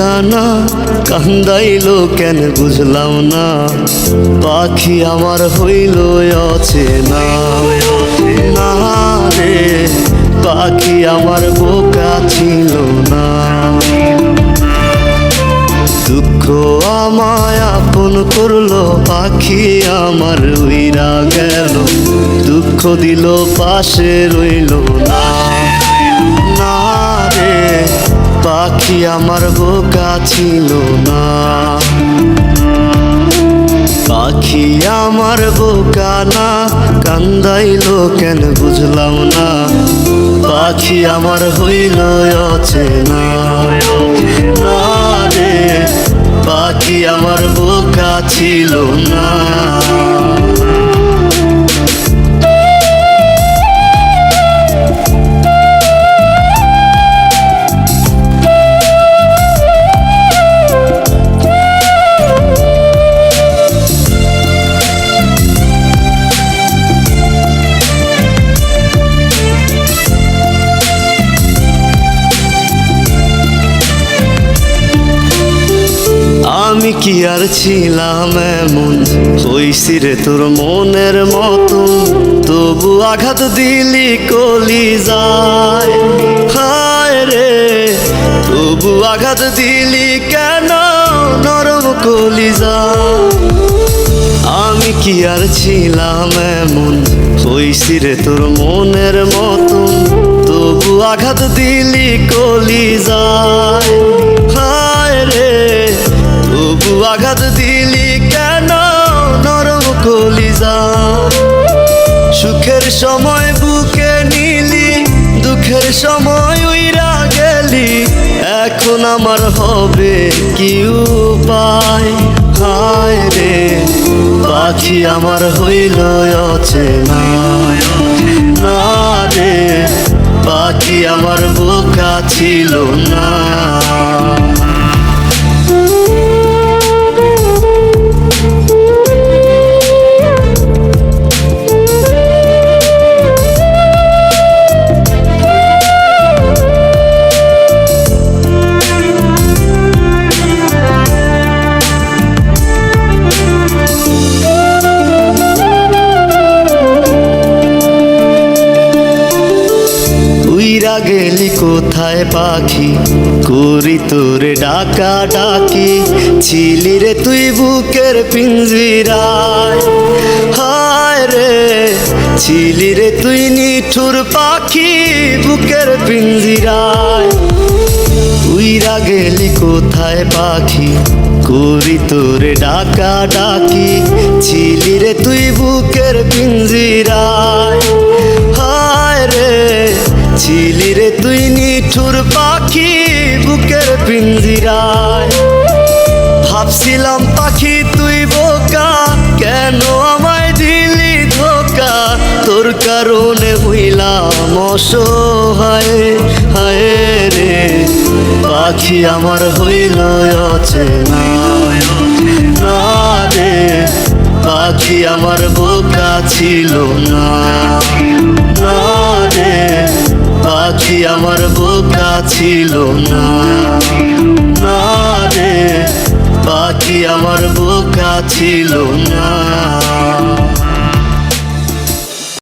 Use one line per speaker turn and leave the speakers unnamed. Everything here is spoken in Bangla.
বোকা না, কান্দাইলো কেন বুঝলাম না। পাখি আমার হইল অচেনা, না রে পাখি আমার বোকা ছিল না। দুঃখ আমায় আপন করলো, পাখি আমার উইরা গেল। দুঃখ দিল পাশে রইল না, না রে পাখি আমার বোকা ছিল না। পাখি আমার বোকা না, কান্দাইলো কেন বুঝলাম না। পাখি আমার হইল অচেনা, না রে পাখি আমার বোকা ছিল না। আমি কি আর ছিলাম এমন, হইছি রে তোর মনের মতন। তবু আঘাত দিলি কলিজায়, হায় রে তবু আঘাত দিলি কেন নরম কলিজায়। আমি কি আর ছিলাম এমন, হইছি রে তোর মনের মতন। তবু আঘাত দিলি কলিজায়, হায় রে তবু আঘাত দিলি কেন নরম কলিজায়। সুখের সময় বুকে নিলি, দুঃখের সময় উইরা গেলি। এখন আমার হবে কি উপায়, হায় রে পাখি আমার হইল অচেনা, না রে পাখি আমার বোকা ছিল না। উইরা গেলি কোথায় পাখি, করি তোরে ডাকা ডাকি। ছিলি রে তুই বুকের পিঞ্জিরায়, হায় রে ছিলি রে তুই নিঠুর পাখি বুকের পিঞ্জিরায়। উইরা গেলি কোথায় পাখি, করি তোরে ডাকা ডাকি। ছিলি রে তুই বুকের পিঞ্জিরায়, হায় রে ছিলি রে তুই নিঠুর পাখি বুকের পিঞ্জিরায়। ভাবছিলাম পাখি তুই বোকা, কেন আমায় দিলি ধোকা। তোর কারণে হইলাম অসহায়, হায় রে পাখি আমার হইল অচেনা, না রে পাখি আমার বোকা ছিল না, না রে পাখি আমার বোকা ছিল না, না রে পাখি আমার বোকা ছিল না।